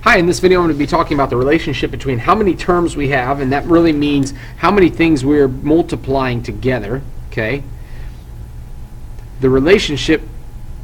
Hi, in this video I'm going to be talking about the relationship between how many terms we have, and that really means how many things we're multiplying together, okay? The relationship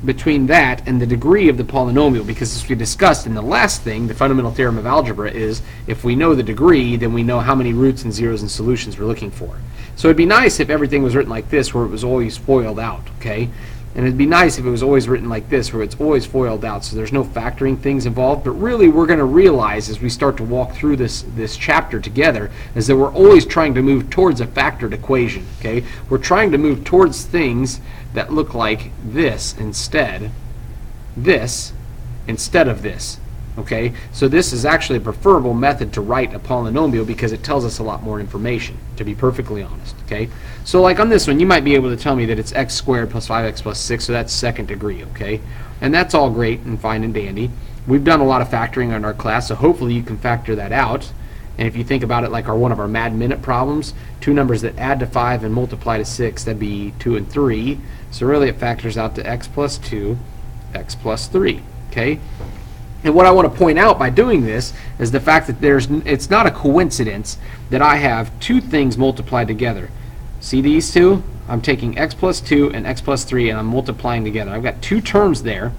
between that and the degree of the polynomial, because as we discussed in the last thing, the fundamental theorem of algebra is if we know the degree, then we know how many roots and zeros and solutions we're looking for. So it'd be nice if everything was written like this, where it was always FOILed out, okay? And it'd be nice if it was always written like this, where it's always FOILed out, so there's no factoring things involved. But really, we're going to realize as we start to walk through this chapter together is that we're always trying to move towards a factored equation. Okay, we're trying to move towards things that look like this instead of this. Okay, so this is actually a preferable method to write a polynomial because it tells us a lot more information, to be perfectly honest. Okay, so like on this one, you might be able to tell me that it's x squared plus 5x plus 6, so that's second degree. Okay, and that's all great and fine and dandy. We've done a lot of factoring in our class, so hopefully you can factor that out. And if you think about it like one of our Mad Minute problems, two numbers that add to 5 and multiply to 6, that'd be 2 and 3. So really it factors out to x plus 2, x plus 3. Okay. And what I want to point out by doing this is the fact that it's not a coincidence that I have two things multiplied together. See these two? I'm taking x plus 2 and x plus 3 and I'm multiplying together. I've got two terms there,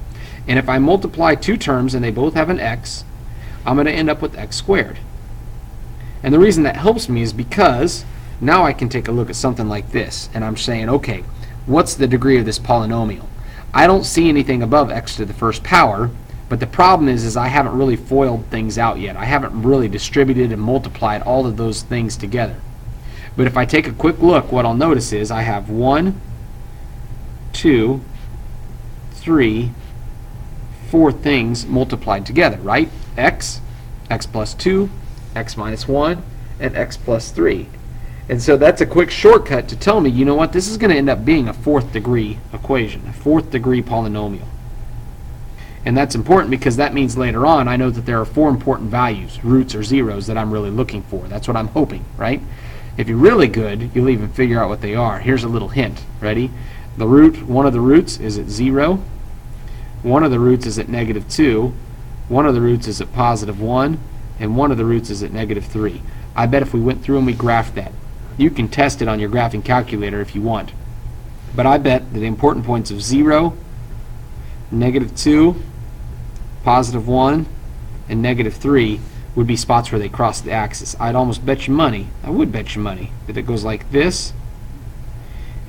and if I multiply two terms and they both have an x, I'm going to end up with x squared. And the reason that helps me is because now I can take a look at something like this, and I'm saying, okay, what's the degree of this polynomial? I don't see anything above x to the first power. But the problem is I haven't really FOILed things out yet. I haven't really distributed and multiplied all of those things together. But if I take a quick look, what I'll notice is I have 1, 2, 3, 4 things multiplied together, right? X, x plus 2, x minus 1, and x plus 3. And so that's a quick shortcut to tell me, you know what, this is going to end up being a fourth degree equation, a fourth degree polynomial. And that's important because that means later on I know that there are 4 important values, roots or zeros, that I'm really looking for. That's what I'm hoping, right? If you're really good, you'll even figure out what they are. Here's a little hint. Ready? One of the roots is at 0. One of the roots is at -2. One of the roots is at +1. And one of the roots is at -3. I bet if we went through and we graphed that, you can test it on your graphing calculator if you want. But I bet that the important points of 0, -2, +1, and -3 would be spots where they cross the axis. I'd almost bet you money, I would bet you money, that it goes like this,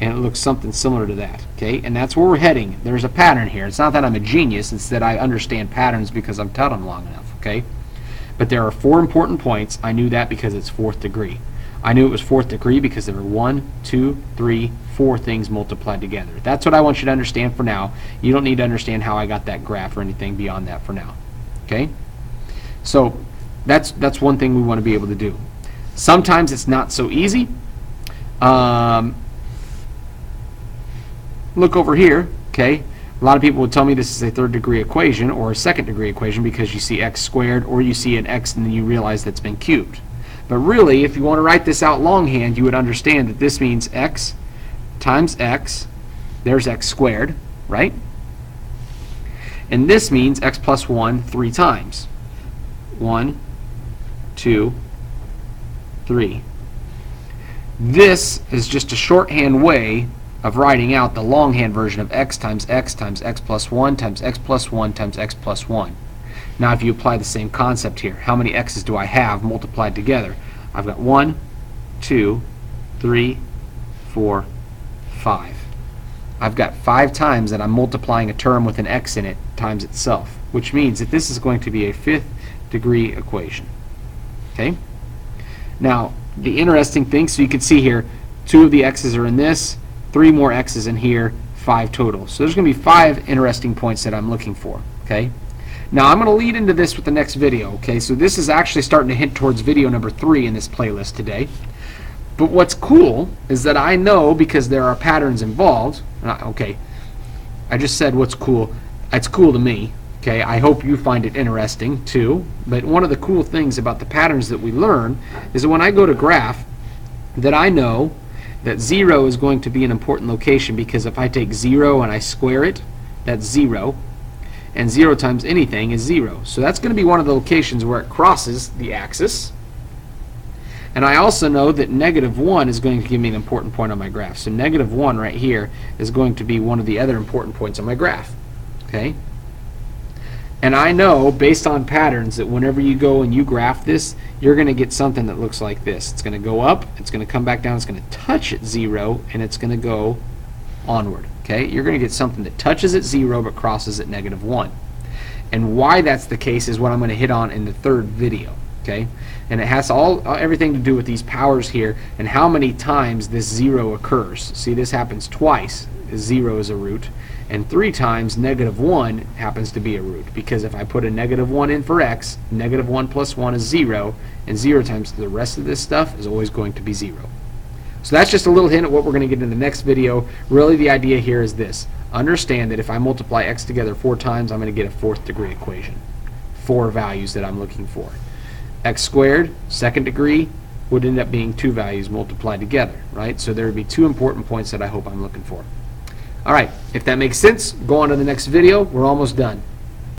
and it looks something similar to that. Okay, and that's where we're heading. There's a pattern here. It's not that I'm a genius, it's that I understand patterns because I've taught them long enough. Okay, but there are 4 important points. I knew that because it's fourth degree. I knew it was fourth degree because there were 1, 2, 3, 4 things multiplied together. That's what I want you to understand for now. You don't need to understand how I got that graph or anything beyond that for now. Okay? So that's one thing we want to be able to do. Sometimes it's not so easy. Look over here. Okay? A lot of people would tell me this is a third degree equation or a second degree equation because you see x squared or you see an x and then you realize that's been cubed. But really, if you want to write this out longhand, you would understand that this means x times x, there's x squared, right? And this means x plus 1 3 times. 1, 2, 3. This is just a shorthand way of writing out the longhand version of x times x plus 1 times x plus 1 times x plus 1. Now if you apply the same concept here, how many x's do I have multiplied together? I've got 1, 2, 3, 4, 5. I've got 5 times that I'm multiplying a term with an x in it times itself, which means that this is going to be a fifth degree equation. Okay? Now, the interesting thing, so you can see here, 2 of the x's are in this, 3 more x's in here, 5 total. So there's going to be 5 interesting points that I'm looking for. Okay? Now I'm going to lead into this with the next video. Okay? So this is actually starting to hint towards video number 3 in this playlist today. But what's cool is that I know, because there are patterns involved, okay, I just said what's cool. It's cool to me. Okay, I hope you find it interesting too. But one of the cool things about the patterns that we learn is that when I go to graph, that I know that 0 is going to be an important location, because if I take 0 and I square it, that's 0. and 0 times anything is 0. So that's going to be one of the locations where it crosses the axis. And I also know that negative 1 is going to give me an important point on my graph. So negative 1 right here is going to be one of the other important points on my graph. Okay? And I know, based on patterns, that whenever you go and you graph this, you're going to get something that looks like this. It's going to go up, it's going to come back down, it's going to touch at 0, and it's going to go onward. Okay? You're going to get something that touches at 0 but crosses at negative 1. And why that's the case is what I'm going to hit on in the third video. Okay? And it has everything to do with these powers here and how many times this 0 occurs. See, this happens twice. 0 is a root. And 3 times negative 1 happens to be a root. Because if I put a negative 1 in for x, negative 1 plus 1 is 0. And 0 times the rest of this stuff is always going to be 0. So that's just a little hint at what we're going to get in the next video. Really, the idea here is this. Understand that if I multiply x together 4 times, I'm going to get a 4th degree equation. 4 values that I'm looking for. X squared, 2nd degree, would end up being 2 values multiplied together, right? So there would be 2 important points that I hope I'm looking for. All right, if that makes sense, go on to the next video. We're almost done.